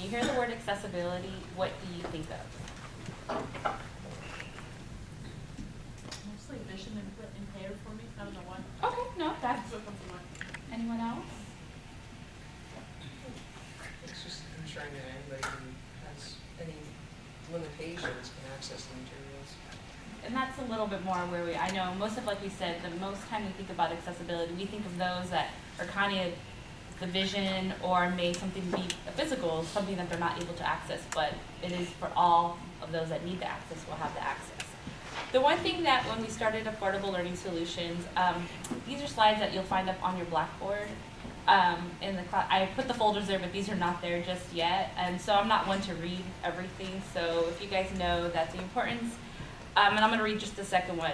you hear the word accessibility, what do you think of? Mostly vision impaired for me. I don't know why. Okay, no, that's, What comes to mind. anyone else? It's just ensuring that anybody who has any limitations can access the materials. And that's a little bit more where I know most of, like we said, the most time we think about accessibility, we think of those that are kind of the vision or may something be a physical, something that they're not able to access, but it is for all of those that need the access will have the access. The one thing that when we started Affordable Learning Solutions, these are slides that you'll find up on your Blackboard. In the class, I put the folders there, but these are not there just yet, and so I'm not one to read everything, so if you guys know that's the importance. And I'm going to read just the second one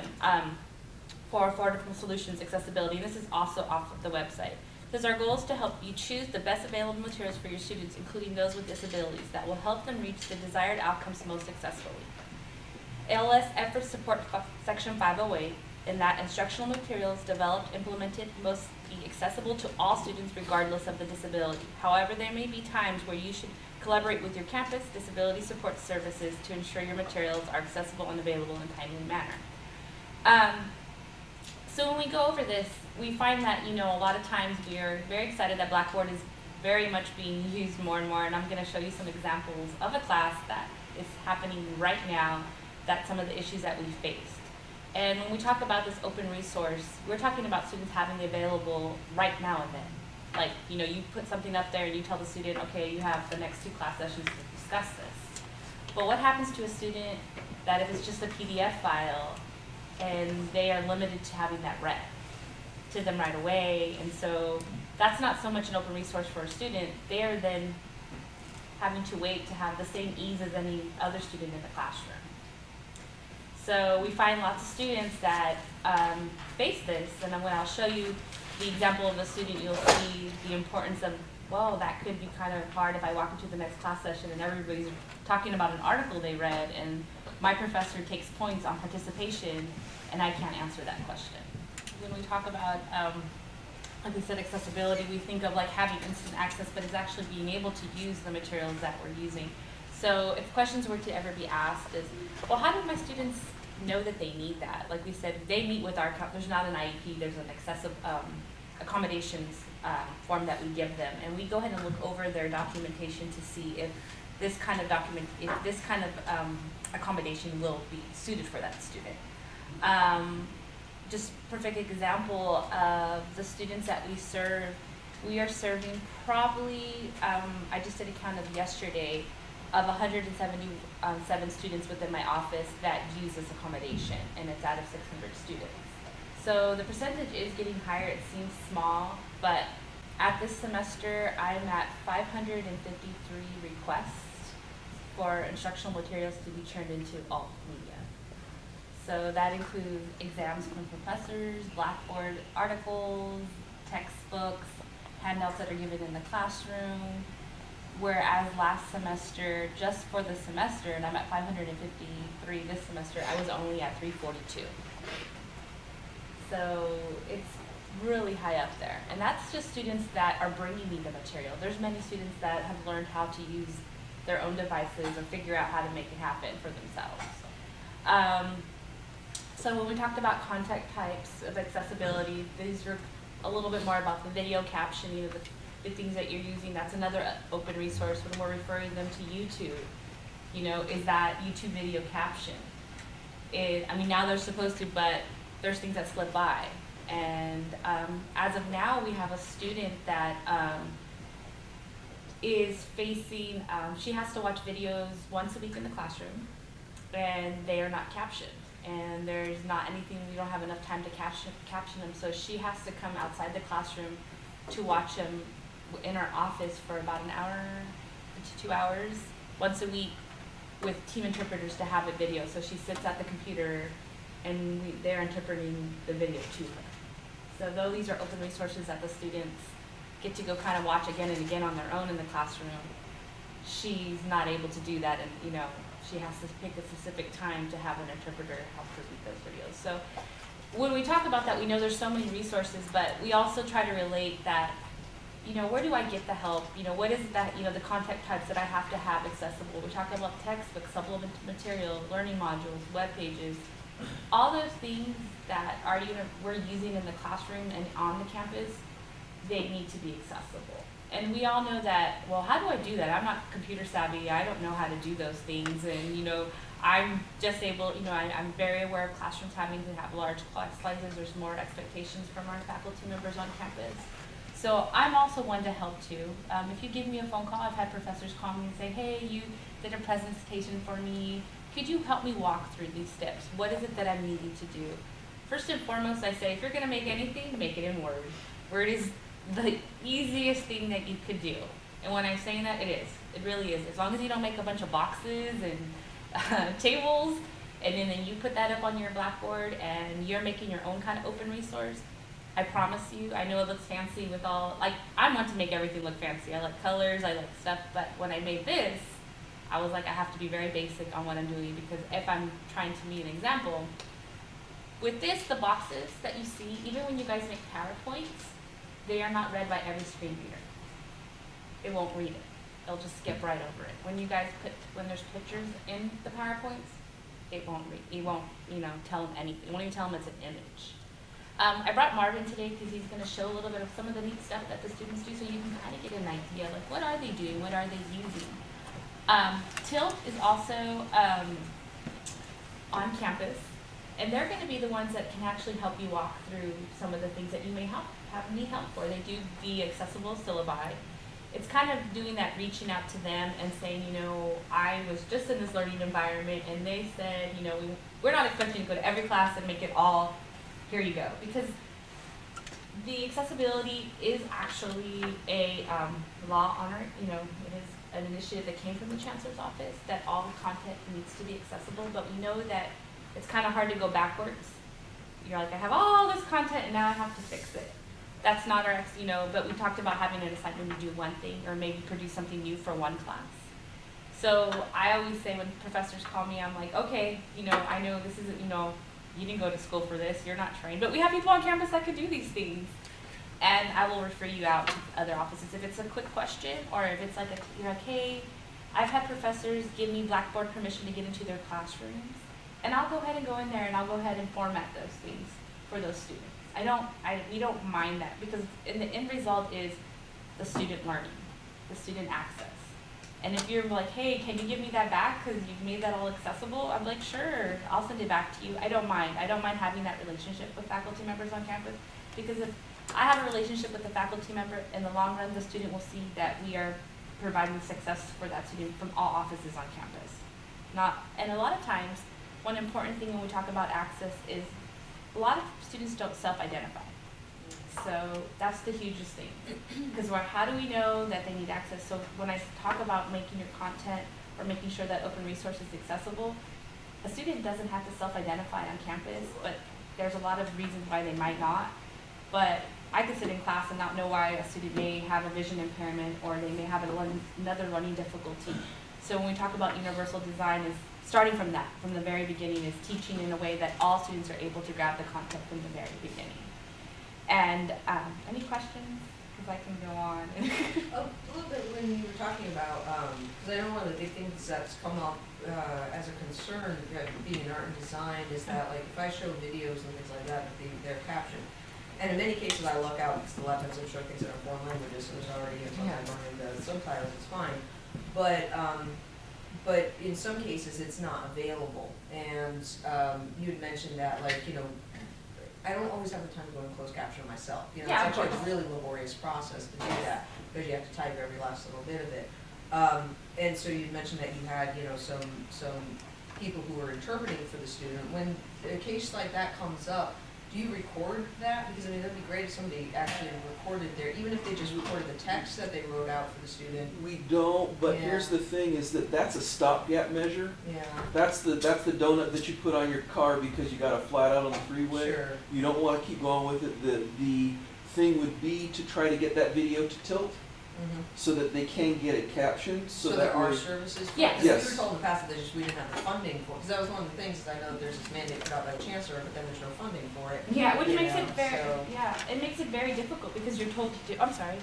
for Affordable Solutions Accessibility, and this is also off of the website. It says our goal is to help you choose the best available materials for your students, including those with disabilities, that will help them reach the desired outcomes most successfully. ALS efforts support Section 508 in that instructional materials developed, implemented, must be accessible to all students regardless of the disability. However, there may be times where you should collaborate with your campus disability support services to ensure your materials are accessible and available in a timely manner. So when we go over this, we find that, you know, a lot of times we are very excited that Blackboard is very much being used more and more, and I'm going to show you some examples of a class that is happening right now, that's some of the issues that we faced. And when we talk about this open resource, we're talking about students having it available right now and then. Like, you know, you put something up there and you tell the student, okay, you have the next 2 class sessions to discuss this. But what happens to a student that if it's just a PDF file and they are limited to having that read to them right away? And so that's not so much an open resource for a student. They are then having to wait to have the same ease as any other student in the classroom. So we find lots of students that face this, and when I'll show you the example of a student, you'll see the importance of, well, that could be kind of hard if I walk into the next class session and everybody's talking about an article they read, and my professor takes points on participation, and I can't answer that question. When we talk about, like we said, accessibility, we think of like having instant access, but it's actually being able to use the materials that we're using. So if questions were to ever be asked is, well, how do my students know that they need that? Like we said, they meet with our, there's not an IEP, there's an accessible accommodations form that we give them. And we go ahead and look over their documentation to see if this kind of accommodation will be suited for that student. Just perfect example of the students that we serve, we are serving probably, I just did a count of yesterday, of 177 students within my office that use this accommodation, and it's out of 600 students. So the percentage is getting higher. It seems small, but at this semester, I'm at 553 requests for instructional materials to be turned into alt media. So that includes exams from professors, Blackboard articles, textbooks, handouts that are given in the classroom. Whereas last semester, just for the semester, and I'm at 553 this semester, I was only at 342. So it's really high up there. And that's just students that are bringing me the material. There's many students that have learned how to use their own devices or figure out how to make it happen for themselves. So when we talked about content types of accessibility, these are a little bit more about the video caption, you know, the things that you're using. That's another open resource when we're referring them to YouTube. You know, is that YouTube video caption? I mean, now they're supposed to, but there's things that slip by. And as of now, we have a student that is facing, she has to watch videos once a week in the classroom, and they are not captioned. And there's not anything, we don't have enough time to caption them, so she has to come outside the classroom to watch them in our office for about an hour to 2 hours once a week with team interpreters to have a video. So she sits at the computer and they're interpreting the video to her. So though these are open resources that the students get to go kind of watch again and again on their own in the classroom, she's not able to do that, and you know, she has to pick a specific time to have an interpreter help her read those videos. So when we talk about that, we know there's so many resources, but we also try to relate that you know, where do I get the help? You know, what is that, you know, the content types that I have to have accessible? We're talking about textbooks, supplement material, learning modules, web pages, all those things that are, you know, we're using in the classroom and on the campus, they need to be accessible. And we all know that, well, how do I do that? I'm not computer savvy, I don't know how to do those things, and, you know, I'm just able, you know, I'm very aware of classrooms having to have large class sizes. There's more expectations from our faculty members on campus. So I'm also one to help too. If you give me a phone call, I've had professors call me and say, hey, you did a presentation for me. Could you help me walk through these steps? What is it that I'm needing to do? First and foremost, I say, if you're gonna make anything, make it in Word. Word is the easiest thing that you could do. And when I'm saying that, it is. It really is. As long as you don't make a bunch of boxes and tables, and then you put that up on your Blackboard and you're making your own kind of open resource, I promise you, I know it looks fancy with all, like, I want to make everything look fancy. I like colors, I like stuff, but when I made this, I was like, I have to be very basic on what I'm doing, because if I'm trying to meet an example, with this, the boxes that you see, even when you guys make PowerPoints, they are not read by every screen reader. It won't read it. It'll just skip right over it. When you guys when there's pictures in the PowerPoints, it won't read, it won't, you know, tell them anything. It won't even tell them it's an image. I brought Marvin today because he's going to show a little bit of some of the neat stuff that the students do, so you can kind of get an idea, like, what are they doing, what are they using. Tilt is also on campus, and they're going to be the ones that can actually help you walk through some of the things that you may need help for. They do the accessible syllabi. It's kind of doing that, reaching out to them and saying, you know, I was just in this learning environment, and they said, you know, we're not expecting you to go to every class and make it all, here you go. Because the accessibility is actually a law on our, you know, it is an initiative that came from the Chancellor's office, that all the content needs to be accessible, but we know that it's kind of hard to go backwards. You're like, I have all this content and now I have to fix it. That's not our, you know, but we talked about having an assignment to do one thing or maybe produce something new for one class. So I always say when professors call me, I'm like, okay, you know, I know this isn't, you know, you didn't go to school for this, you're not trained, but we have people on campus that could do these things. And I will refer you out to other offices if it's a quick question, or if it's like you're like, hey, I've had professors give me Blackboard permission to get into their classrooms, and I'll go ahead and go in there and I'll go ahead and format those things for those students. We don't mind that, because the end result is the student learning, the student access. And if you're like, hey, can you give me that back because you've made that all accessible? I'm like, sure, I'll send it back to you. I don't mind. I don't mind having that relationship with faculty members on campus, because if I have a relationship with the faculty member, in the long run, the student will see that we are providing success for that student from all offices on campus. And a lot of times, one important thing when we talk about access is a lot of students don't self-identify. So that's the hugest thing, because how do we know that they need access? So when I talk about making your content or making sure that open resource is accessible, a student doesn't have to self-identify on campus, but there's a lot of reasons why they might not. But I could sit in class and not know why a student may have a vision impairment, or they may have another learning difficulty. So when we talk about universal design, is starting from that, from the very beginning, is teaching in a way that all students are able to grab the content from the very beginning. And any questions? Because I can go on. A little bit when you were talking about, because I know one of the big things that's come up as a concern being in art and design is that, like, if I show videos and things like that, they're captioned. And in many cases I luck out because a lot of times I'm showing things that are foreign languages, so there's already the subtitles, it's fine. But in some cases it's not available. And you had mentioned that, like, you know, I don't always have the time to go and close caption myself. You know, Yeah, it's actually a really laborious process to do that, because you have to type every last little bit of it. And so you mentioned that you had, you know, some people who were interpreting for the student. When a case like that comes up, do you record that? Because, I mean, that'd be great if somebody actually recorded there, even if they just recorded the text that they wrote out for the student. We don't, but Yeah. here's the thing, is that's a stopgap measure. Yeah. That's the donut that you put on your car because you got a flat out on the freeway. Sure. You don't want to keep going with it. The thing would be to try to get that video to tilt. so that they can get it captioned, so So that there are way. services for it? Yes. 'Cause Yes. we were told in the past that there's just, we didn't have the funding for it, because that was one of the things, is I know there's this mandate put out by the chancellor, but then there's no funding for it. Yeah, which You makes know, it very, so- it makes it very difficult because you're told to do, I'm sorry.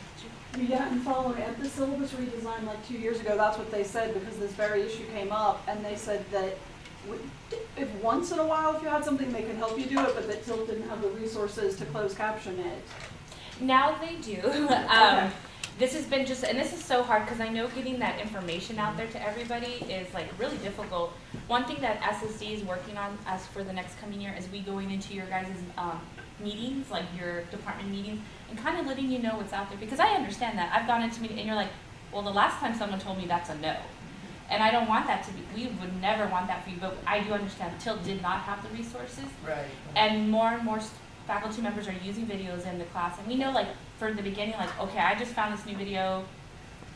Yeah, and following at the syllabus redesign like 2 years ago, that's what they said, because this very issue came up, and they said that if once in a while, if you had something, they could help you do it, but that Tilt didn't have the resources to close caption it. Now they do. Okay. This has been just, and this is so hard because I know getting that information out there to everybody is like really difficult. One thing that SSD is working on as for the next coming year is we going into your guys' meetings, like your department meetings, and kind of letting you know what's out there. Because I understand that. I've gone into meetings and you're like, well, the last time someone told me that's a no. And I don't want that to be, we would never want that for you, but I do understand Tilt did not have the resources. Right. And more faculty members are using videos in the class, and we know, like, for the beginning, like, okay, I just found this new video,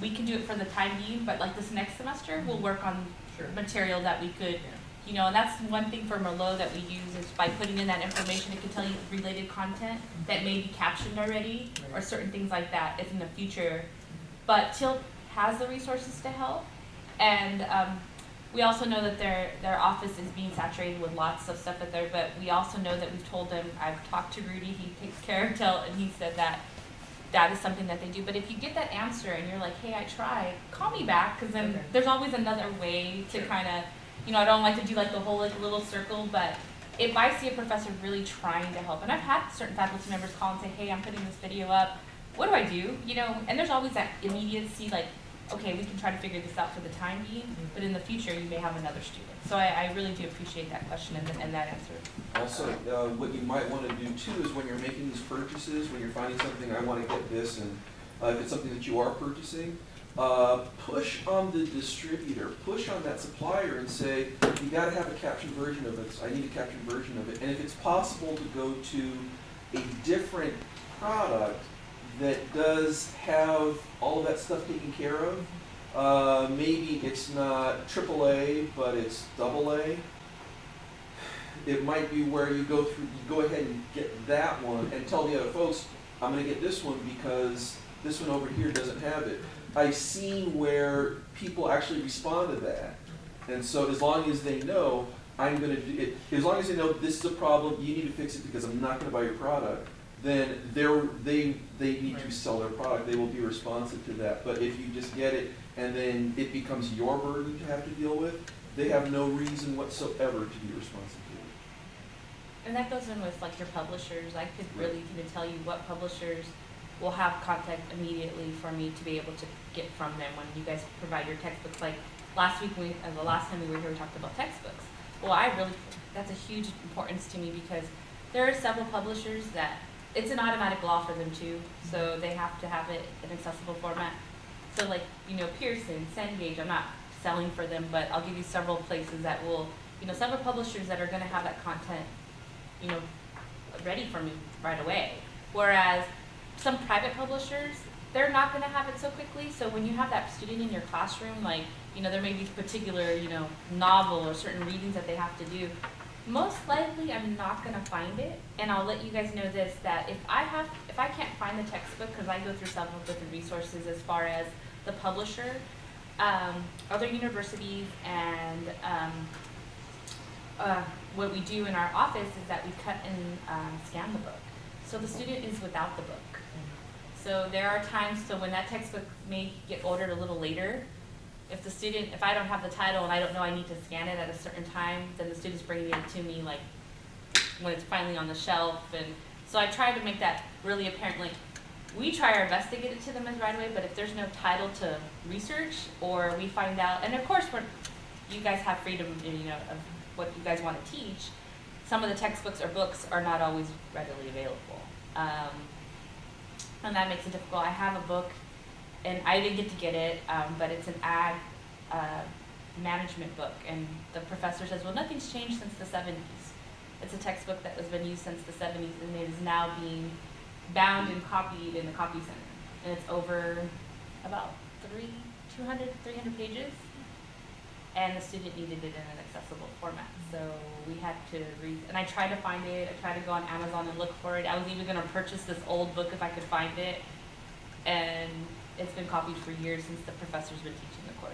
we can do it for the time being, but like this next semester, we'll work on Sure. material that we could, you know, and that's one thing for Merlot that we use is by putting in that information, it can tell you related content that may be captioned already, or Right. certain things like that, if in the future. But Tilt has the resources to help, and we also know that their office is being saturated with lots of stuff there, but we also know that we've told them, I've talked to Rudy, he takes care of Tilt, and he said that that is something that they do. But if you get that answer and you're like, hey, I tried, call me back, because then Okay. there's always another way to Sure. kind of, you know, I don't like to do like the whole like little circle, but if I see a professor really trying to help, and I've had certain faculty members call and say, hey, I'm putting this video up, what do I do? You know, and there's always that immediacy, like, okay, we can try to figure this out for the time being, but in the future, you may have another student. So I really do appreciate that question and that answer. Also, what you might want to do too is when you're making these purchases, when you're finding something, I want to get this, and if it's something that you are purchasing, push on the distributor, push on that supplier and say, you got to have a captioned version of it. I need a captioned version of it. And if it's possible to go to a different product that does have all of that stuff taken care of, maybe it's not AAA, but it's AA. It might be where you go ahead and get that one and tell the other folks, I'm gonna get this one because this one over here doesn't have it. I've seen where people actually respond to that. And so as long as they know, I'm gonna do it, as long as they know this is a problem, you need to fix it because I'm not gonna buy your product, then they need to sell their product, they will be responsive to that. But if you just get it and then it becomes your burden to have to deal with, they have no reason whatsoever to be responsive to it. And that goes in with like your publishers. I could really even tell you what publishers will have contact immediately for me to be able to get from them when you guys provide your textbooks. Like last week, the last time we were here, we talked about textbooks. Well, that's a huge importance to me because there are several publishers that it's an automatic law for them too, so they have to have it in accessible format. So like, you know, Pearson, Cengage, I'm not selling for them, but I'll give you several places that will, you know, several publishers that are gonna have that content, you know, ready for me right away. Whereas some private publishers, they're not gonna have it so quickly, so when you have that student in your classroom, like, you know, there may be particular, you know, novel or certain readings that they have to do, most likely I'm not gonna find it, and I'll let you guys know this, that if I can't find the textbook, because I go through several different resources as far as the publisher, other universities, and what we do in our office is that we cut and scan the book. So the student is without the book. So there are times, so when that textbook may get ordered a little later, if I don't have the title and I don't know I need to scan it at a certain time, then the student's bringing it to me like when it's finally on the shelf. And so I try to make that really apparent. Like, we try our best to get it to them as right away, but if there's no title to research or we find out, and of course you guys have freedom, you know, of what you guys want to teach, some of the textbooks or books are not always readily available. And that makes it difficult. I have a book, and I didn't get to get it, but it's an ag management book, and the professor says, well, nothing's changed since the 70s. It's a textbook that has been used since the 70s, and it is now being bound and copied in the copy center. And it's over about 300 pages, and the student needed it in an accessible format. So we had to read, and I tried to find it. I tried to go on Amazon and look for it. I was even going to purchase this old book if I could find it, and it's been copied for years since the professor's been teaching the course.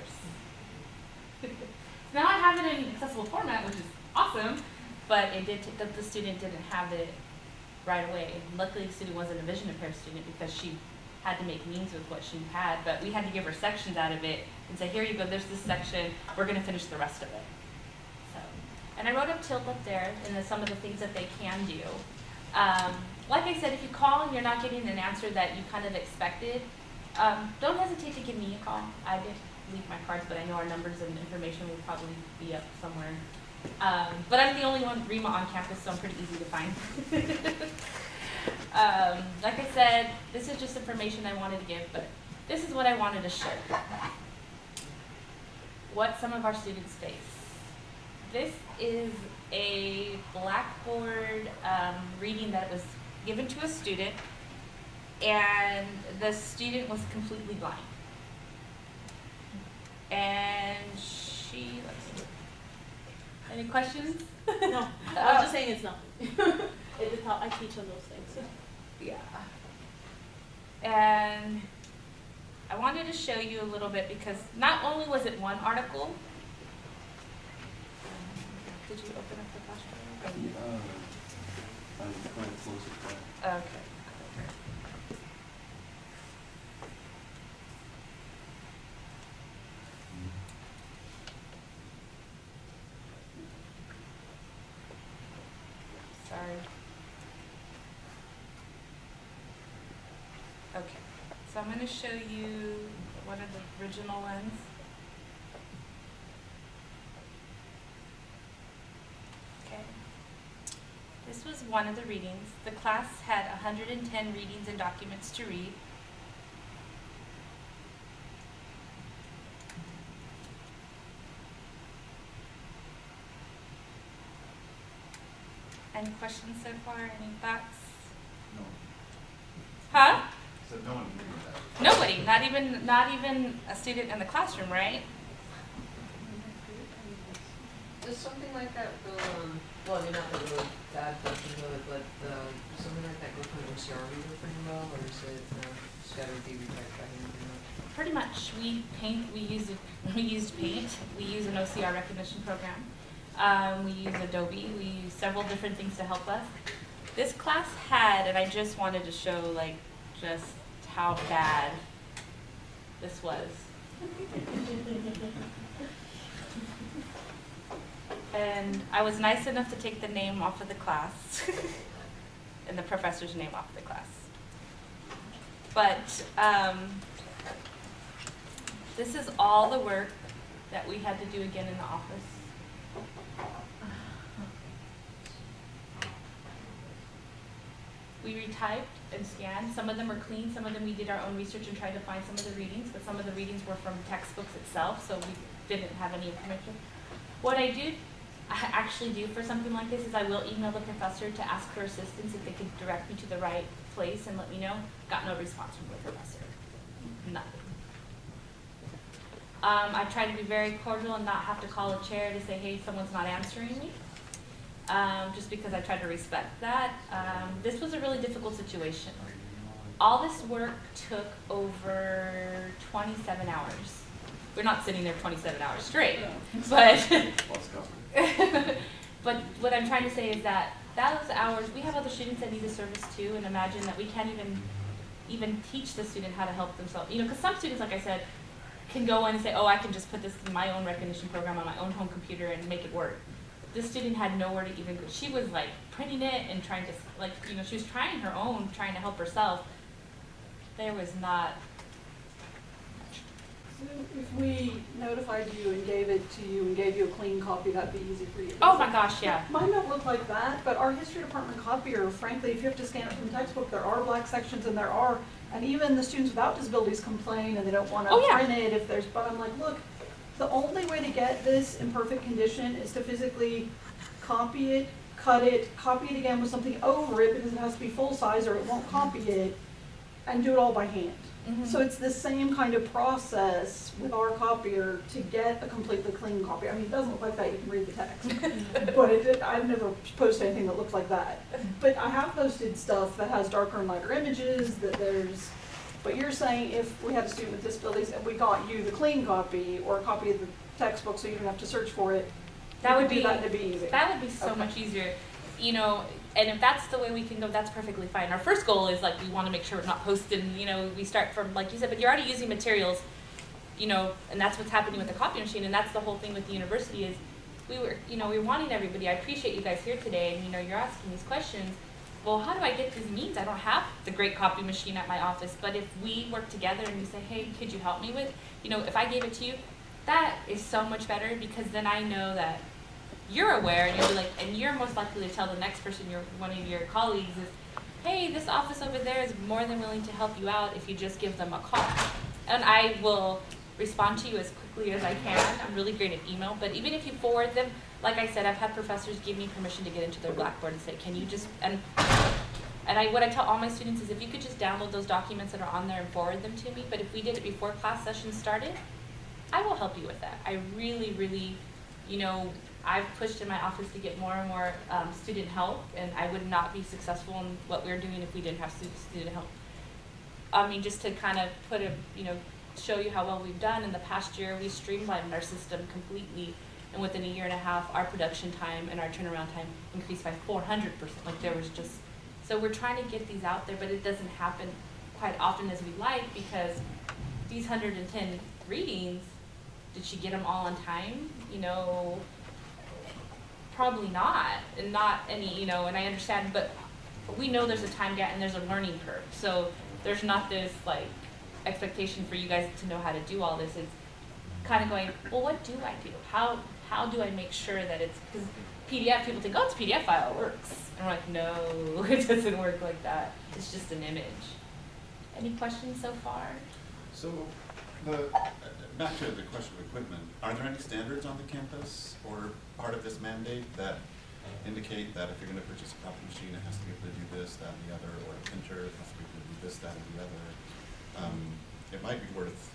Now I have it in accessible format, which is awesome, but the student didn't have it right away. And luckily, the student wasn't a vision impaired student because she had to make means with what she had, but we had to give her sections out of it and say, here you go, there's this section, we're gonna finish the rest of it. So, and I wrote up TILT up there and then some of the things that they can do. Like I said, if you call and you're not getting an answer that you kind of expected, don't hesitate to give me a call. I didn't leave my cards, but I know our numbers and information will probably be up somewhere. But I'm the only one REMA on campus, so I'm pretty easy to find. Like I said, this is just information I wanted to give, but this is what I wanted to show. What some of our students face. This is a Blackboard reading that was given to a student, and the student was completely blind. And she, let's see. Any questions? No, I was just saying it's nothing. It's how I teach on those things. Yeah. And I wanted to show you a little bit because not only was it one article. Did you open up the flashcard? I'm trying to close it back. Okay. Sorry. Okay, so I'm going to show you one of the original ones. Okay. This was one of the readings. The class had 110 readings and documents to read. Any questions so far? Any thoughts? No. Huh? So no one knew that. Nobody, not even a student in the classroom, right? Does something like that go, well, I mean, not that really bad question about it, but something like that go through an OCR reader pretty well, or is it just gotta be retyped by hand pretty much? Pretty much. We used Paint. We use an OCR recognition program. We use Adobe. We use several different things to help us. This class had, and I just wanted to show like just how bad this was. And I was nice enough to take the name off of the class and the professor's name off the class. But this is all the work that we had to do again in the office. We retyped and scanned. Some of them are clean, some of them we did our own research and tried to find some of the readings, but some of the readings were from textbooks itself, so we didn't have any information. What I actually do for something like this is I will email the professor to ask for assistance if they could direct me to the right place and let me know. Got no response from the professor. Nothing. I try to be very cordial and not have to call a chair to say, hey, someone's not answering me. Just because I try to respect that. This was a really difficult situation. All this work took over 27 hours. We're not sitting there 27 hours straight, but but what I'm trying to say is that those hours, we have other students that need the service too, and imagine that we can't even teach the student how to help themselves. You know, because some students, like I said, can go in and say, oh, I can just put this in my own recognition program on my own home computer and make it work. This student had nowhere to even go. She was like printing it and trying to, like, you know, she was trying her own, trying to help herself. There was not. So if we notified you and gave it to you and gave you a clean copy, that'd be easy for you. Oh my gosh, yeah. Mine don't look like that, but our history department copier, frankly, if you have to scan it from the textbook, there are black sections and there are, and even the students without disabilities complain and they don't want to Oh, yeah. print it if there's, but I'm like, look, the only way to get this in perfect condition is to physically copy it, cut it, copy it again with something over it because it has to be full size or it won't copy it, and do it all by hand. Mhm. So it's the same kind of process with our copier to get a completely clean copy. I mean, it doesn't look like that, you can read the text. But I've never posted anything that looks like that. But I have posted stuff that has darker and lighter images, that there's But you're saying if we had a student with disabilities and we got you the clean copy or a copy of the textbook so you don't have to search for it, That you would could be, do that and it'd be easy. that would be so Okay. much easier, you know, and if that's the way we can go, that's perfectly fine. Our first goal is like, we wanna make sure we're not posted and, you know, we start from, like you said, but you're already using materials, you know, and that's what's happening with the copy machine, and that's the whole thing with the university is, we're wanting everybody, I appreciate you guys here today, and, you know, you're asking these questions. Well, how do I get these means? I don't have the great copy machine at my office, but if we work together and we say, hey, could you help me with, you know, if I gave it to you, that is so much better, because then I know that you're aware, and you'll be like, and you're most likely to tell the next person, one of your colleagues is, hey, this office over there is more than willing to help you out if you just give them a call. And I will respond to you as quickly as I can. I'm really great at email, but even if you forward them, like I said, I've had professors give me permission to get into their Blackboard and say, can you just, what I tell all my students is if you could just download those documents that are on there and forward them to me, but if we did it before class session started, I will help you with that. I really, really, you know, I've pushed in my office to get more and more student help, and I would not be successful in what we're doing if we didn't have student help. I mean, just to kind of put a, you know, show you how well we've done in the past year, we streamlined our system completely, and within a year and a half, our production time and our turnaround time increased by 400%. Like there was just, so we're trying to get these out there, but it doesn't happen quite often as we like, because these 110 readings, did she get them all on time? You know, probably not, and not any, you know, and I understand, but we know there's a time gap and there's a learning curve. So there's not this like expectation for you guys to know how to do all this. It's kind of going, well, what do I do? How do I make sure that it's, because PDF, people think, oh, it's a PDF file, it works. And we're like, no, it doesn't work like that. It's just an image. Any questions so far? So, back to the question of equipment, are there any standards on the campus or part of this mandate that indicate that if you're gonna purchase a copy machine, it has to be able to do this, that, and the other, or a printer, it has to be able to do this, that, and the other? It might be worth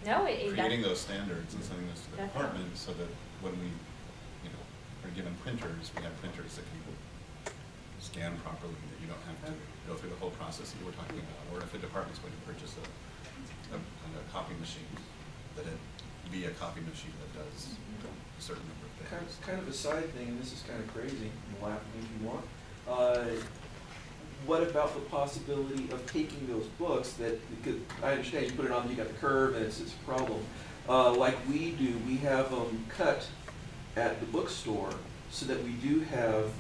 No, creating those standards and sending those to the Definitely. department so that when we, you know, are given printers, we have printers that can scan properly, that you don't have to go through the whole process that you were talking about. Or if a department's going to purchase a copy machine, that it be a copy machine that does a certain number of things. Kind of a side thing, and this is kind of crazy, and laugh at me if you want. What about the possibility of taking those books that, because I understand you put it on, you got the curve, and it's a problem. Like we do, we have them cut at the bookstore so that we do have,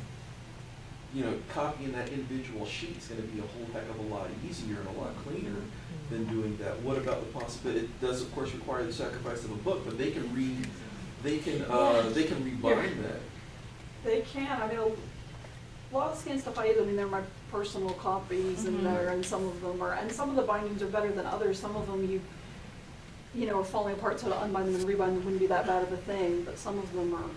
you know, copying that individual sheet is going to be a whole heck of a lot easier and a lot cleaner than doing that. What about the possibility? It does, of course, require the sacrifice of a book, but they can rebind that. They can. I mean, a lot of the scan stuff I use, I mean, they're my personal copies in there, and some of them are, and some of the bindings are better than others. Some of them you know, are falling apart, so to unbind them and rebind them wouldn't be that bad of a thing, but some of them are.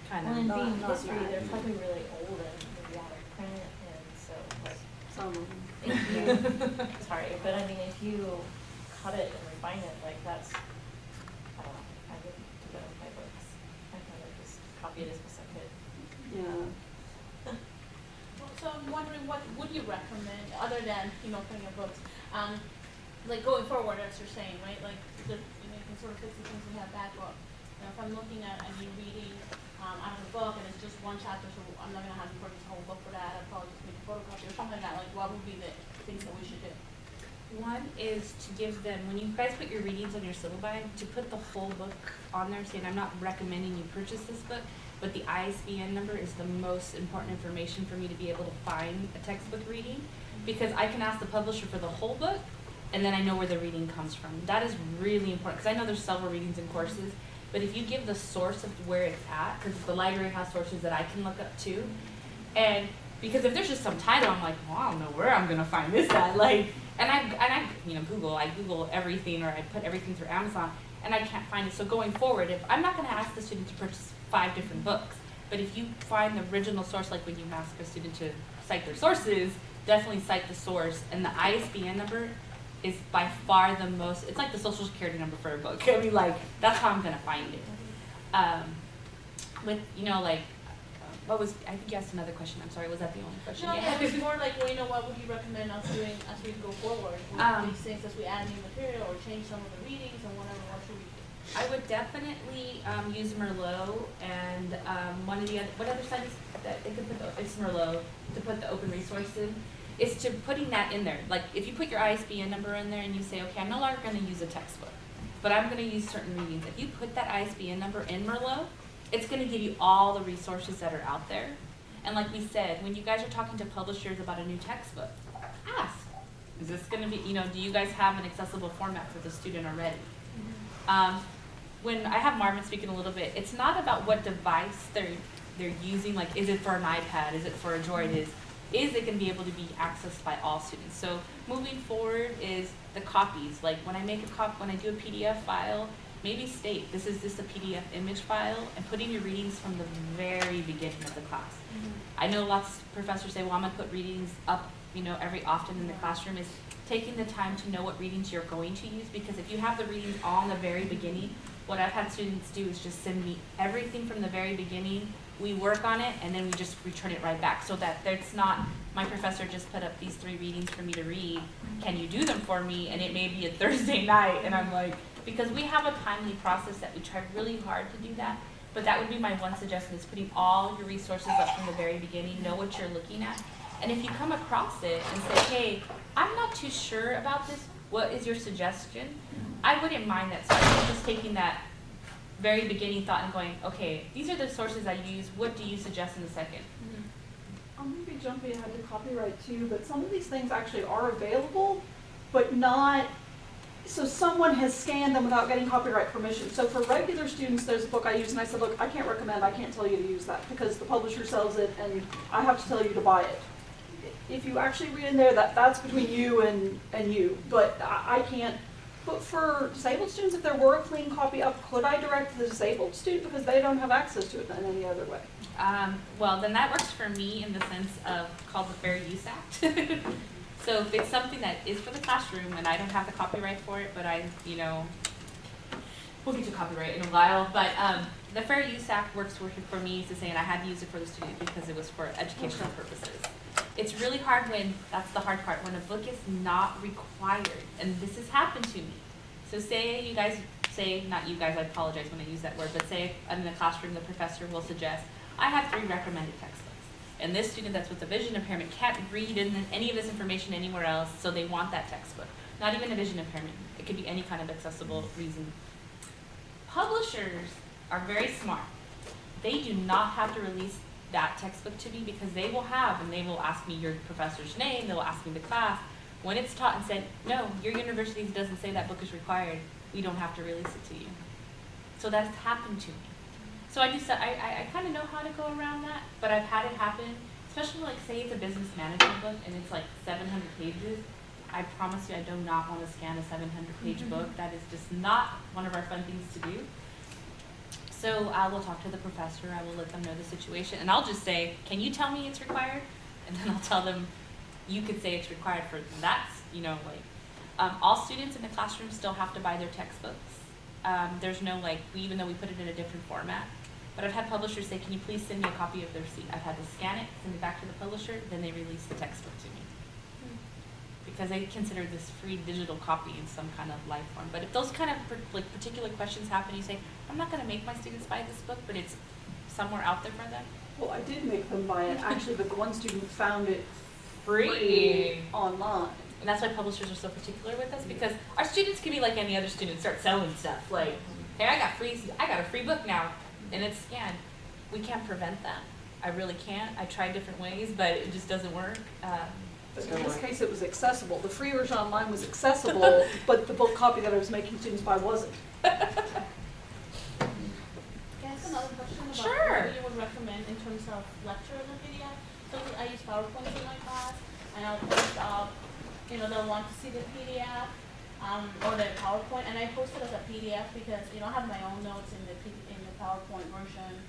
Kind Well, of. and Not- being not history, bad. they're probably really old and a lot of print, and so, like, Some of them. if you, sorry, but I mean, if you cut it and refine it, like that's, I don't know, I wouldn't do that with my books. I kind of just copy it as best I could. Yeah. So I'm wondering, what would you recommend, other than, you know, putting your books, like going forward, as you're saying, right? Like, you know, you can sort of fix the things we have backlog. You know, if I'm looking at a new reading, out of a book, and it's just one chapter, so I'm not gonna have to purchase a whole book for that, I'd probably just make a photocopy or something like that. Like, what would be the things that we should do? One is to give them, when you guys put your readings on your syllabi, to put the whole book on there, saying, I'm not recommending you purchase this book, but the ISBN number is the most important information for me to be able to find a textbook reading, because I can ask the publisher for the whole book, and then I know where the reading comes from. That is really important, because I know there's several readings in courses, but if you give the source of where it's at, because the library has sources that I can look up too, and because if there's just some title, I'm like, well, I don't know where I'm gonna find this at, like, and I you know, I Google everything, or I put everything through Amazon, and I can't find it. So going forward, if I'm not gonna ask the student to purchase 5 different books, but if you find the original source, like when you ask a student to cite their sources, definitely cite the source, and the ISBN number is by far the most, it's like the social security number for a book. I mean, like, that's how I'm gonna find it. With, you know, like, what was, I think you asked another question, I'm sorry, was that the only question No, you yeah, had? it's more like, well, you know, what would you recommend us doing as we go forward with these things, as we add new material or change some of the readings and whatever, what should we do? I would definitely use Merlot and one of the other, what other site is that they could put it's Merlot to put the open resource in. Is to putting that in there. Like if you put your ISBN number in there and you say, okay, I'm no longer gonna use a textbook, but I'm gonna use certain readings. If you put that ISBN number in Merlot, it's gonna give you all the resources that are out there. And like we said, when you guys are talking to publishers about a new textbook, ask, is this gonna be, you know, do you guys have an accessible format for the student already? When I have Marvin speaking a little bit, it's not about what device they're using, like is it for an iPad, is it for a Droid, is it gonna be able to be accessed by all students? So moving forward is the copies, like when I make when I do a PDF file, maybe state, this is just a PDF image file, and putting your readings from the very beginning of the class. I know lots of professors say, well, I'm gonna put readings up, you know, every often in the classroom, is taking the time to know what readings you're going to use, because if you have the readings all in the very beginning, what I've had students do is just send me everything from the very beginning, we work on it, and then we just return it right back, so that it's not, my professor just put up these 3 readings for me to read, can you do them for me? And it may be a Thursday night, and I'm like, because we have a timely process that we try really hard to do that, but that would be my one suggestion, is putting all your resources up from the very beginning, know what you're looking at, and if you come across it and say, hey, I'm not too sure about this, what is your suggestion? I wouldn't mind that, so I'm just taking that very beginning thought and going, okay, these are the sources I use, what do you suggest in a second? I'm gonna be jumping ahead to copyright too, but some of these things actually are available, but not, so someone has scanned them without getting copyright permission. So for regular students, there's a book I use and I said, look, I can't recommend, I can't tell you to use that because the publisher sells it and I have to tell you to buy it. If you actually read in there, that's between you and you, but I can't. But for disabled students, if there were a clean copy up, could I direct the disabled student because they don't have access to it in any other way? Well, then that works for me in the sense of called the Fair Use Act. So if it's something that is for the classroom and I don't have the copyright for it, but we'll get to copyright in a while, but the Fair Use Act works for me to say, and I had to use it for the student because it was for educational purposes. It's really hard that's the hard part, when a book is not required, and this has happened to me. So not you guys, I apologize when I use that word, but say I'm in the classroom, the professor will suggest, I have 3 recommended textbooks. And this student that's with a vision impairment can't read any of this information anywhere else, so they want that textbook. Not even a vision impairment, it could be any kind of accessible reason. Publishers are very smart. They do not have to release that textbook to me because they will ask me your professor's name, they will ask me the class. When it's taught and said, no, your university doesn't say that book is required, we don't have to release it to you. So that's happened to me. So I kind of know how to go around that, but I've had it happen, especially like say it's a business management book and it's like 700 pages. I promise you I do not want to scan a 700-page book. That is just not one of our fun things to do. So I will talk to the professor, I will let them know the situation, and I'll just say, can you tell me it's required? And then I'll tell them, you could say it's required for, all students in the classroom still have to buy their textbooks. There's no even though we put it in a different format, but I've had publishers say, can you please send me a copy of their receipt? I've had to scan it, send it back to the publisher, then they release the textbook to me. Because they consider this free digital copy in some kind of life form. But if those kind of particular questions happen, you say, I'm not going to make my students buy this book, but it's somewhere out there for them. Well, I did make them buy it actually, but the one student found it Free online. And that's why publishers are so particular with us, because our students can be like any other student, start selling stuff. Like, hey, I got a free book now, and it's scanned. We can't prevent that. I really can't. I tried different ways, but it just doesn't work. But in this case, it was accessible. The free version online was accessible, but the book copy that I was making students buy wasn't. Can I ask another question about Sure. what you would recommend in terms of lectures and PDF? So I use PowerPoint in my class, and I'll post up, they'll want to see the PDF or the PowerPoint, and I post it as a PDF because I have my own notes in the PowerPoint version.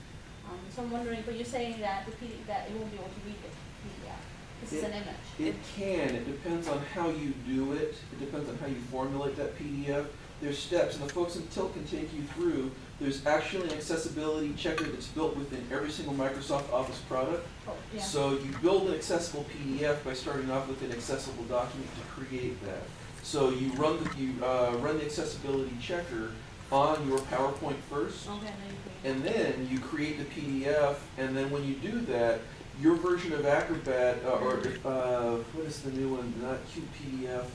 So I'm wondering, but you're saying that that it won't be able to read the PDF. This is an image. It can, it depends on how you do it, it depends on how you formulate that PDF. There's steps, and the folks in Tilt can take you through. There's actually an accessibility checker that's built within every single Microsoft Office product. Oh, yeah. So you build an accessible PDF by starting off with an accessible document to create that. So you run the accessibility checker on your PowerPoint first, Okay, now you and then you create the PDF, and then when you do that, your version of Acrobat, what is the new one, not QPDF,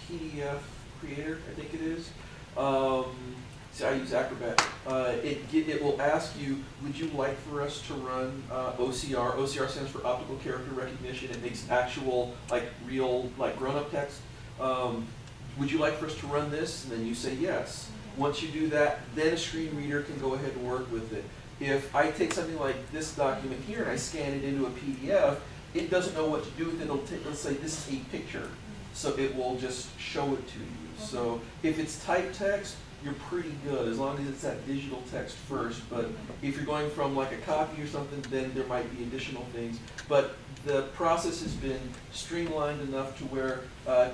PDF Creator, I think it is. See, I use Acrobat. It will ask you, would you like for us to run OCR? OCR stands for Optical Character Recognition. It makes actual, like real, like grown-up text. Would you like for us to run this? And then you say yes. Once you do that, then a screen reader can go ahead and work with it. If I take something like this document here and I scan it into a PDF, it doesn't know what to do with it. It'll say this is a picture. So it will just show it to you. So if it's typed text, you're pretty good as long as it's that digital text first. But if you're going from like a copy or something, then there might be additional things. But the process has been streamlined enough to where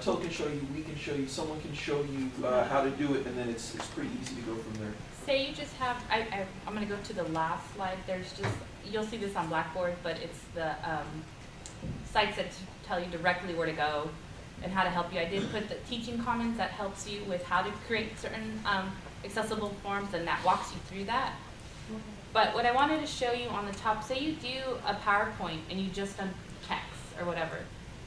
Tilt can show you, we can show you, someone can show you how to do it, and then it's pretty easy to go from there. Say you just have, I'm gonna go to the last slide, there's just, you'll see this on Blackboard, but it's the sites that tell you directly where to go and how to help you. I did put the teaching comments that helps you with how to create certain accessible forms, and that walks you through that. But what I wanted to show you on the top, say you do a PowerPoint and you just done text or whatever.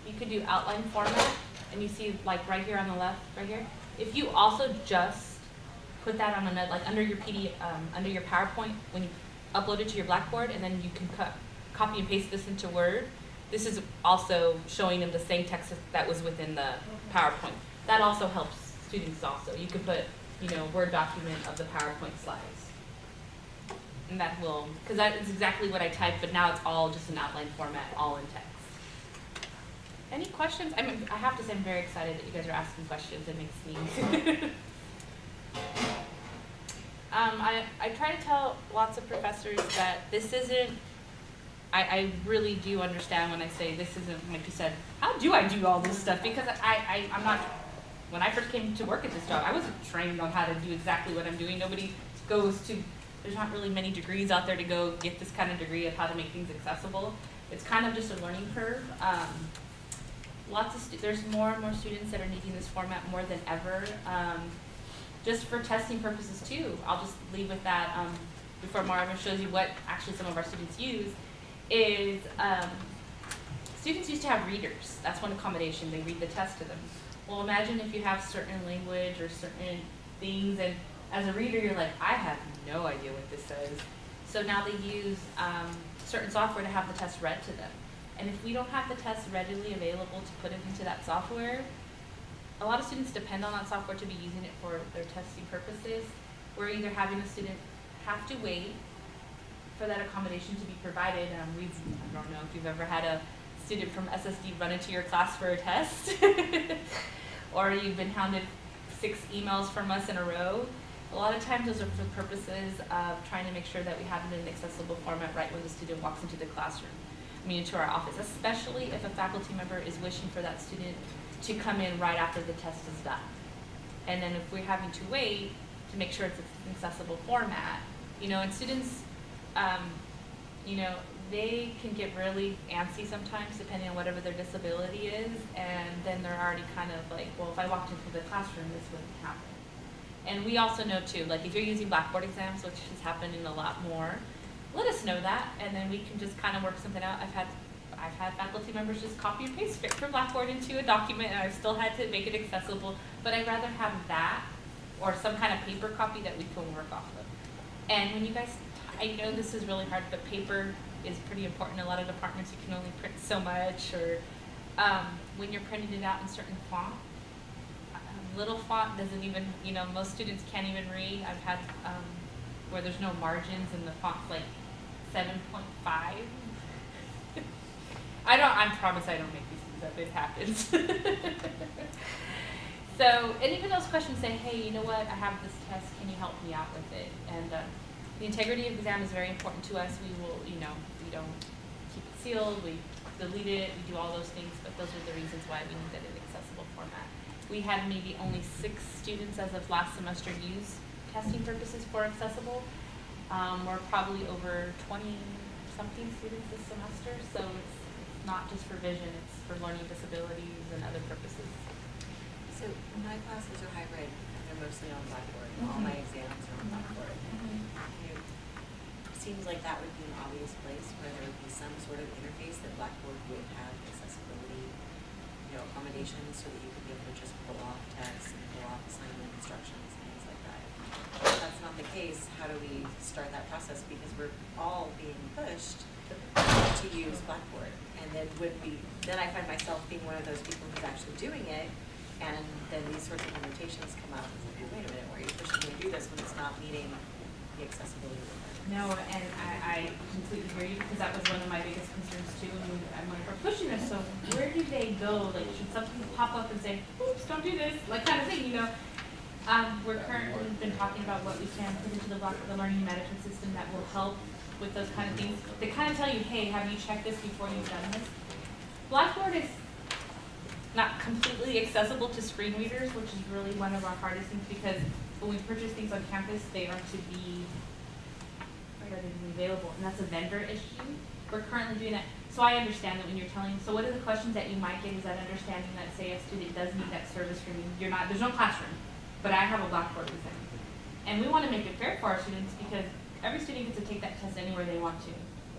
You could do outline format, and you see like right here on the left, right here. If you also just put that on another, like under your PDF, under your PowerPoint, when you upload it to your Blackboard, and then you can copy and paste this into Word. This is also showing them the same text that was within the PowerPoint. That also helps students also. You could put, Word document of the PowerPoint slides. And that will, because that is exactly what I typed, but now it's all just an outline format, all in text. Any questions? I have to say I'm very excited that you guys are asking questions. It makes me. I try to tell lots of professors that this isn't, I really do understand when I say this isn't, like you said, how do I do all this stuff? Because I'm not, when I first came to work at this job, I wasn't trained on how to do exactly what I'm doing. Nobody goes to, there's not really many degrees out there to go get this kind of degree of how to make things accessible. It's kind of just a learning curve. There's more and more students that are needing this format more than ever. Just for testing purposes too. I'll just leave with that before Marvin shows you what actually some of our students use. Is students used to have readers. That's one accommodation. They read the test to them. Well, imagine if you have certain language or certain things, and as a reader, you're like, I have no idea what this says. So now they use certain software to have the test read to them. And if we don't have the test readily available to put it into that software, a lot of students depend on that software to be using it for their testing purposes. We're either having a student have to wait for that accommodation to be provided. I don't know if you've ever had a student from SSD run into your class for a test, or you've been hounded 6 emails from us in a row. A lot of times those are for purposes of trying to make sure that we have it in an accessible format right when the student walks into the classroom, into our office, especially if a faculty member is wishing for that student to come in right after the test is done. And then if we're having to wait to make sure it's an accessible format, and students, they can get really antsy sometimes depending on whatever their disability is, and then they're already kind of like, well, if I walked into the classroom, this wouldn't happen. And we also know too, like if you're using Blackboard exams, which is happening a lot more, let us know that, and then we can just kind of work something out. I've had faculty members just copy and paste script from Blackboard into a document, and I've still had to make it accessible, but I'd rather have that or some kind of paper copy that we can work off of. And when you guys, I know this is really hard, but paper is pretty important. In a lot of departments, you can only print so much, or when you're printing it out in certain font, little font doesn't even, most students can't even read. I've had where there's no margins and the font's like 7.5. I promise I don't make these things up, it happens. So, and even those questions say, hey, you know what, I have this test, can you help me out with it? And the integrity of the exam is very important to us. We will, we don't keep it sealed, we delete it, we do all those things, but those are the reasons why we need it in accessible format. We had maybe only 6 students as of last semester use testing purposes for accessible. We're probably over 20-something students this semester, so it's not just for vision, it's for learning disabilities and other purposes. So my classes are hybrid, and they're mostly on Blackboard. All my exams are on Blackboard. You know, seems like that would be an obvious place where there would be some sort of interface that Blackboard would have accessibility, accommodations, so that you could be able to just pull off text and pull off assignment instructions, things like that. If that's not the case, how do we start that process? Because we're all being pushed to use Blackboard. And then then I find myself being one of those people who's actually doing it, and then these sorts of limitations come up. It's like, wait a minute, why are you pushing me to do this when it's not meeting the accessibility requirements? No, and I completely hear you, because that was one of my biggest concerns too, and I'm like, we're pushing this, so where do they go? Like, should something pop up and say, oops, don't do this, like kind of thing, We're currently been talking about what we can put into the learning management system that will help with those kind of things. They kind of tell you, hey, have you checked this before you've done this? Blackboard is not completely accessible to screen readers, which is really one of our hardest things, because when we purchase things on campus, they are to be readily available, and that's a vendor issue. We're currently doing that. So I understand that when you're telling, so one of the questions that you might get is that understanding that, say, a student does need that service from you, there's no classroom, but I have a Blackboard with them. And we want to make it fair for our students, because every student gets to take that test anywhere they want to.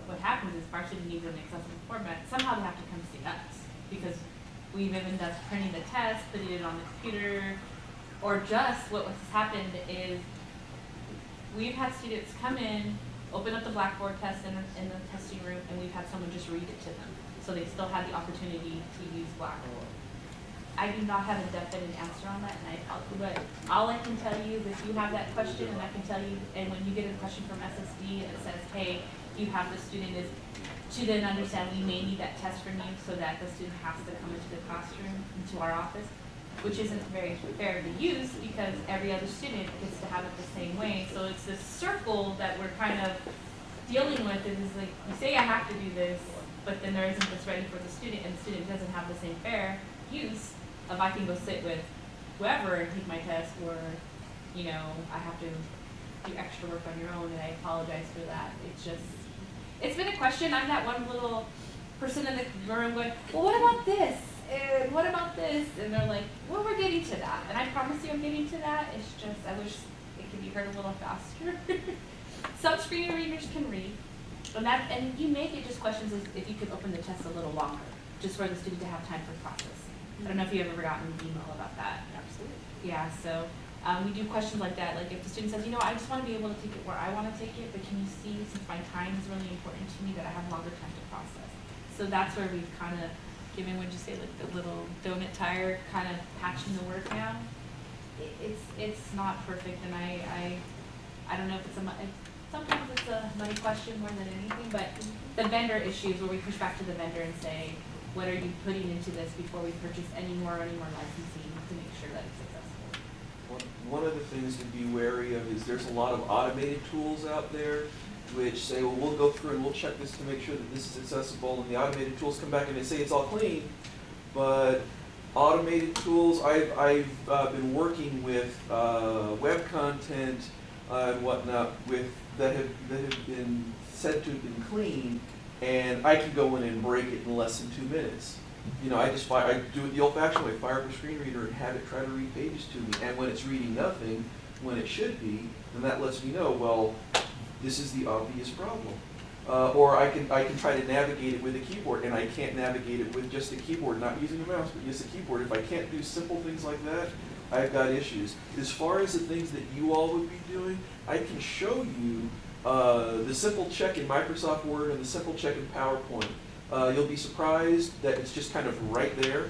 What happens is if our student needs an accessible format, somehow they have to come see us, because we've even done printing the test, putting it on the computer, or just what has happened is we've had students come in, open up the Blackboard test in the testing room, and we've had someone just read it to them. So they still had the opportunity to use Blackboard. I do not have a definite answer on that, but all I can tell you is if you have that question, and I can tell you, and when you get a question from SSD and it says, hey, you have the student, is to then understand we may need that test from you, so that the student has to come into the classroom, into our office, which isn't very fair to use, because every other student gets to have it the same way. So it's this circle that we're kind of dealing with. It is like, you say I have to do this, but then there isn't this ready for the student, and the student doesn't have the same fair use of I can go sit with whoever and take my test, or, I have to do extra work on your own, and I apologize for that. It's been a question. I'm that one little person in the room going, well, what about this? And what about this? And they're like, well, we're getting to that. And I promise you I'm getting to that. It's just, I wish it could be heard a little faster. Some screen readers can read. And you may get just questions if you could open the test a little longer, just for the student to have time for process. I don't know if you've ever gotten an email about that. Absolutely. Yeah, so we do questions like that. Like if the student says, I just want to be able to take it where I want to take it, but can you see, since my time is really important to me, that I have longer time to process. So that's where we've kind of given, would you say, like the little donut tire kind of patching the work down. It's not perfect, and I don't know if sometimes it's a money question more than anything, but the vendor issues where we push back to the vendor and say, what are you putting into this before we purchase any more licensing to make sure that it's successful? One of the things to be wary of is there's a lot of automated tools out there which say, well, we'll go through and we'll check this to make sure that this is accessible, and the automated tools come back and they say it's all clean, but automated tools, I've been working with web content and whatnot that have been said to have been clean, and I can go in and break it in less than 2 minutes. I do it the old-fashioned way, fire up a screen reader and have it try to read pages to me, and when it's reading nothing, when it should be, then that lets me know, well, this is the obvious problem. Or I can try to navigate it with a keyboard, and I can't navigate it with just a keyboard, not using a mouse, but just a keyboard. If I can't do simple things like that, I've got issues. As far as the things that you all would be doing, I can show you the simple check in Microsoft Word and the simple check in PowerPoint. You'll be surprised that it's just kind of right there,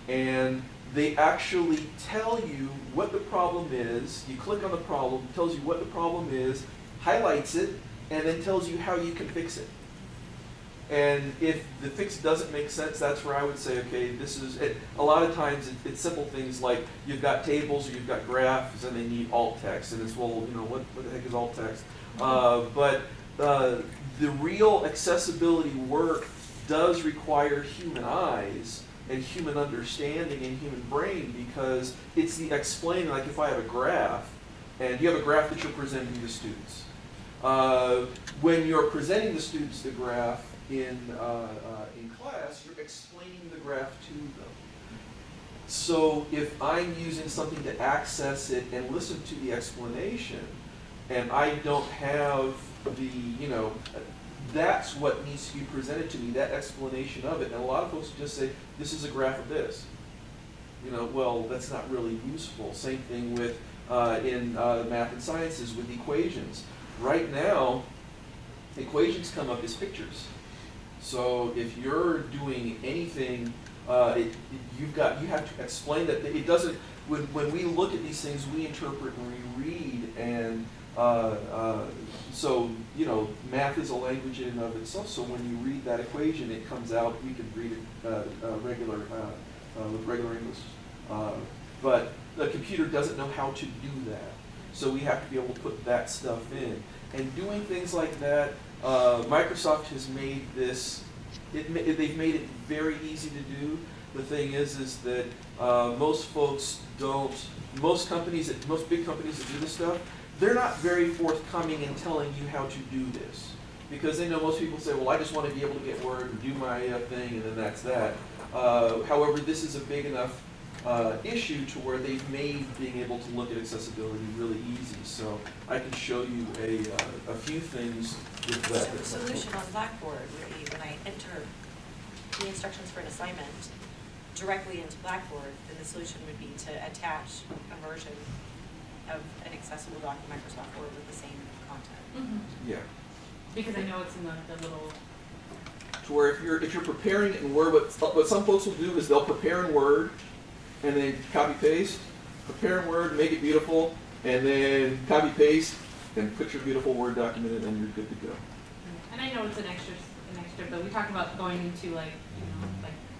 and they actually tell you what the problem is. You click on the problem, it tells you what the problem is, highlights it, and then tells you how you can fix it. And if the fix doesn't make sense, that's where I would say, okay, this is it. A lot of times it's simple things like you've got tables or you've got graphs and they need alt text, and it's, well, what the heck is alt text? But the real accessibility work does require human eyes and human understanding and human brain, because it's the explaining, like if I have a graph, and you have a graph that you're presenting to students. When you're presenting the students the graph in class, you're explaining the graph to them. So if I'm using something to access it and listen to the explanation, and I don't have the, that's what needs to be presented to me, that explanation of it. And a lot of folks just say, this is a graph of this. Well, that's not really useful. Same thing with in math and sciences with equations. Right now, equations come up as pictures. So if you're doing anything, you have to explain that it doesn't. When we look at these things, we interpret and we read, and so math is a language in and of itself. So when you read that equation, it comes out. You can read it regular with regular English, but the computer doesn't know how to do that. So we have to be able to put that stuff in. And doing things like that, Microsoft has made this, they've made it very easy to do. The thing is that most folks don't, most big companies that do this stuff, they're not very forthcoming in telling you how to do this. Because they know most people say, well, I just want to be able to get Word and do my thing, and then that's that. However, this is a big enough issue to where they've made being able to look at accessibility really easy. So I can show you a few things with that. So the solution on Blackboard would be when I enter the instructions for an assignment directly into Blackboard, then the solution would be to attach a version of an accessible doc in Microsoft Word with the same content. Yeah. Because I know it's in the little. To where if you're preparing it in Word, what some folks will do is they'll prepare in Word, and then copy paste, prepare in Word, make it beautiful, and then copy paste, and put your beautiful Word document in, and you're good to go. And I know it's an extra, but we talk about going into like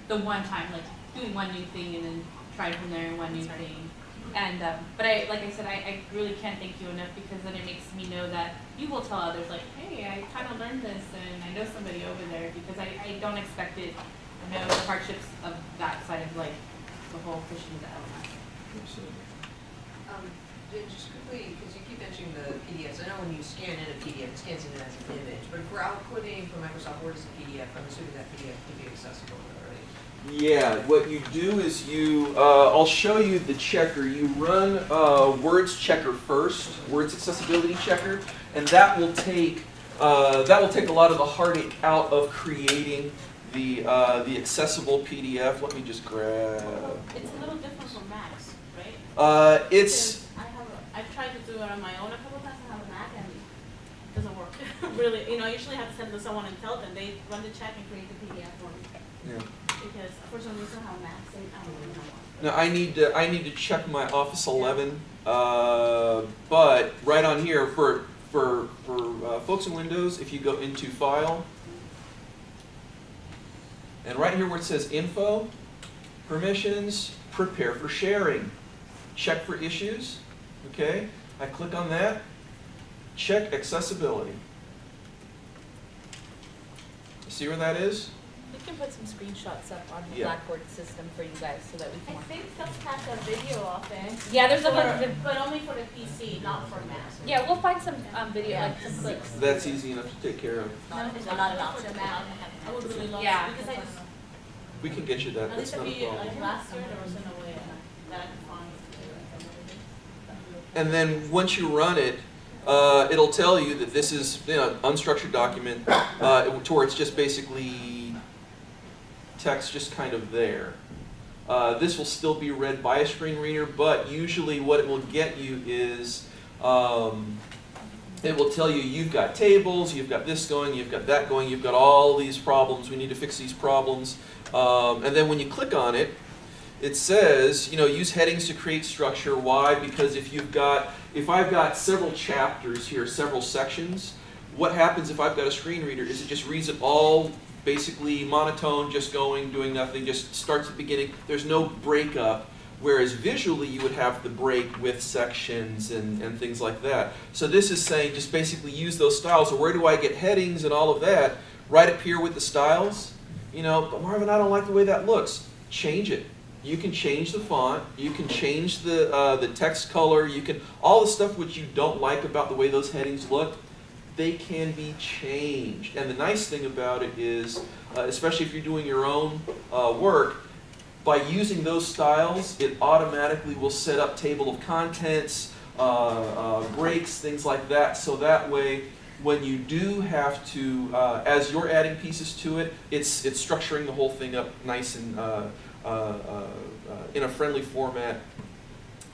the one time, like doing one new thing and then trying from there one new thing. And but like I said, I really can't thank you enough, because then it makes me know that you will tell others like, hey, I kind of learned this and I know somebody over there, because I don't expect it. I know the hardships of that side of like the whole pushing the LMS. Absolutely. Just quickly, because you keep mentioning the PDFs, I know when you scan in a PDF, it scans in it as an image, but if we're outputting from Microsoft Word as a PDF, I'm assuming that PDF can be accessible, right? Yeah, what you do is I'll show you the checker. You run Words checker first, Words accessibility checker, and that will take a lot of the heartache out of creating the accessible PDF. Let me just grab. It's a little different from Macs, right? It's. I've tried to do it on my own a couple times. I have a Mac and it doesn't work. Really, I usually have to send it to someone and tell them. They run the check and create the PDF for me. Yeah. Because for some reason I have Macs and I don't really know why. Now I need to check my Office 11, but right on here for folks in Windows, if you go into File, and right here where it says Info, Permissions, Prepare for Sharing, check for issues. Okay, I click on that, check accessibility. See where that is? We can put some screenshots up on the Yeah. Blackboard system for you guys so that we I can. think some has a video of it. Yeah, there's a But only for the PC, not for Mac. yeah, we'll find some video, Yeah. like some clips. That's easy enough to take care of. Not It's not an for option. the Mac. I would really love Yeah. to, because I just, We can get you that. at That's least a not a few, problem. like last year, there wasn't a way that I could find. And then once you run it, it'll tell you that this is unstructured document, to where it's just basically text just kind of there. This will still be read by a screen reader, but usually what it will get you is it will tell you you've got tables, you've got this going, you've got that going, you've got all these problems, we need to fix these problems. And then when you click on it, it says, use headings to create structure. Why? Because if I've got several chapters here, several sections, what happens if I've got a screen reader is it just reads it all basically monotone, just going, doing nothing, just starts at the beginning. There's no breakup, whereas visually you would have the break with sections and things like that. So this is saying just basically use those styles. So where do I get headings and all of that? Right up here with the styles. you know, but Marvin, I don't like the way that looks. Change it. You can change the font, you can change the text color, you can, all the stuff which you don't like about the way those headings look, they can be changed. And the nice thing about it is, especially if you're doing your own work, by using those styles, it automatically will set up table of contents, breaks, things like that, so that way when you do have to, as you're adding pieces to it, it's structuring the whole thing up nice and in a friendly format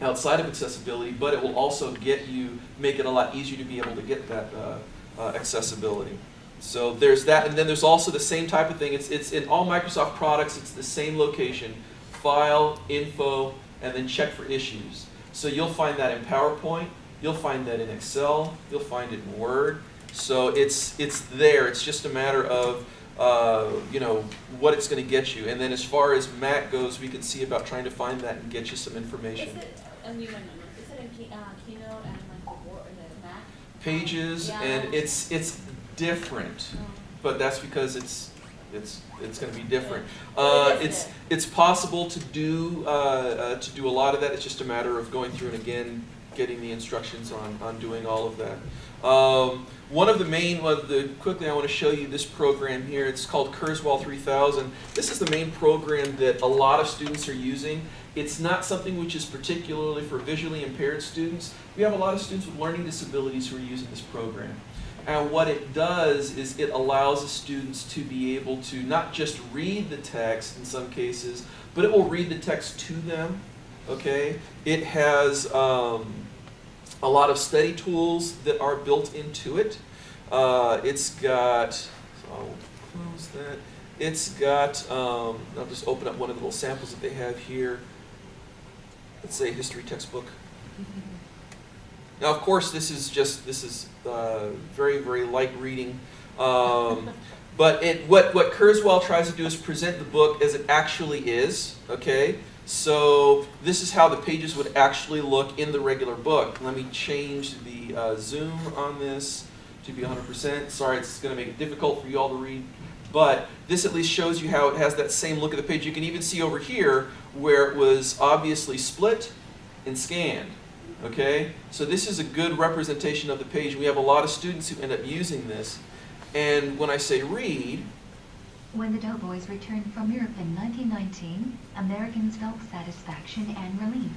outside of accessibility, but it will also make it a lot easier to be able to get that accessibility. So there's that, and then there's also the same type of thing. It's in all Microsoft products, it's the same location: File, Info, and then check for issues. So you'll find that in PowerPoint, you'll find that in Excel, you'll find it in Word. So it's there. It's just a matter of you know, what it's going to get you. And then as far as Mac goes, we can see about trying to find that and get you some information. Is it, and you might not know, is it in Keynote and like the Word, the Mac? Pages, Yeah. and it's different, but that's because it's going to be different. Well, it is It's possible to do a lot of that. It's just a matter of going through and again getting the instructions on doing all of that. One of the main, quickly I want to show you this program here. It's called Kurzweil 3000. This is the main program that a lot of students are using. It's not something which is particularly for visually impaired students. We have a lot of students with learning disabilities who are using this program. And what it does is it allows the students to be able to not just read the text in some cases, but it will read the text to them, okay? It has a lot of study tools that are built into it. It's got, so I'll close that. It's got, I'll just open up one of the little samples that they have here. Let's say history textbook. Now, of course, this is very, very light reading. But what Kurzweil tries to do is present the book as it actually is, okay? So this is how the pages would actually look in the regular book. Let me change the zoom on this to be 100%. Sorry, it's going to make it difficult for you all to read. But this at least shows you how it has that same look of the page. You can even see over here where it was obviously split and scanned. Okay? So this is a good representation of the page. We have a lot of students who end up using this. And when I say read, when the Doughboys returned from Europe in 1919, Americans felt satisfaction and relief.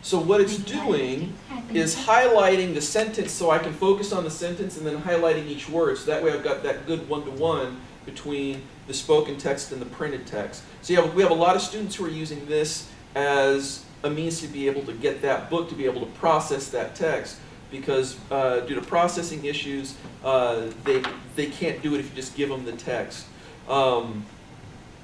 so what it's doing is highlighting the sentence so I can focus on the sentence and then highlighting each word. So that way I've got that good one-to-one between the spoken text and the printed text. So we have a lot of students who are using this as a means to be able to get that book, to be able to process that text. Because due to processing issues, they can't do it if you just give them the text.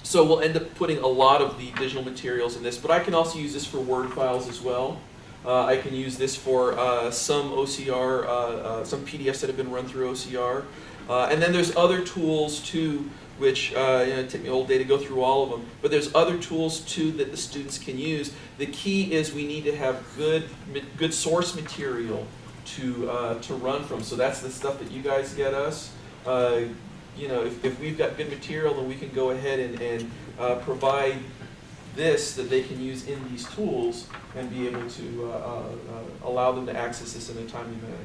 So we'll end up putting a lot of the digital materials in this, but I can also use this for Word files as well. I can use this for some OCR, some PDFs that have been run through OCR. And then there's other tools too, which it'd take me a whole day to go through all of them, but there's other tools too that the students can use. The key is we need to have good source material to run from. So that's the stuff that you guys get us. If we've got good material, then we can go ahead and provide this that they can use in these tools and be able to allow them to access this in a timely manner.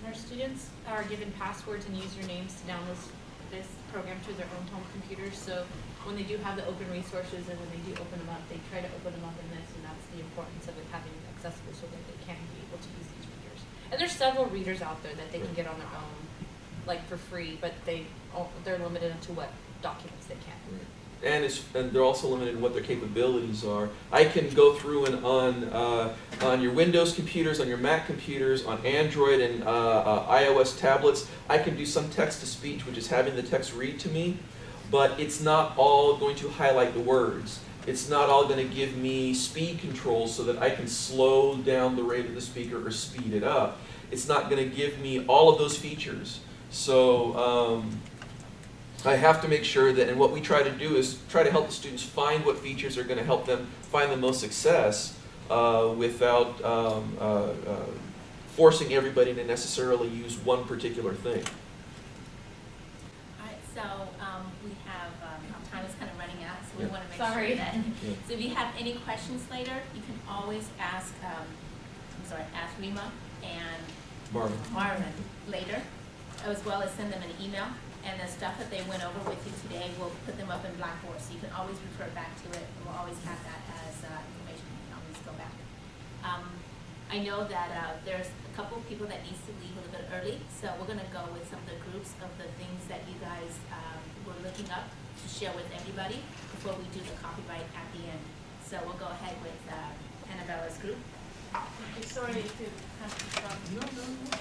Our students are given passwords and usernames to download this program to their own home computers, so when they do have the open resources and when they do open them up, they try to open them up in this, and that's the importance of it having it accessible so that they can be able to use these readers. And there's several readers out there that they can get on their own, like for free, but they're limited to what documents they can. And they're also limited in what their capabilities are. I can go through and on your Windows computers, on your Mac computers, on Android and iOS tablets, I can do some text-to-speech, which is having the text read to me, but it's not all going to highlight the words. It's not all going to give me speed controls so that I can slow down the rate of the speaker or speed it up. It's not going to give me all of those features. So I have to make sure that, and what we try to do is try to help the students find what features are going to help them find the most success without forcing everybody to necessarily use one particular thing. All right, so we have we Yeah. wanna make Sorry. sure that, Yeah. so if you have any questions later, you can always ask, ask Rima and Marvin later, as well as send them an email. And the stuff that they went over with you today, we'll put them up in Blackboard, so you can always refer back to it. We'll always have that as information, you can always go back. I know that there's a couple of people that needs to leave a little bit early, so we're gonna go with some of the groups of the things that you guys were looking up to share with everybody before we do the copyright at the end. So we'll go ahead with Annabella's group. Sorry to kind of interrupt. No, no, no.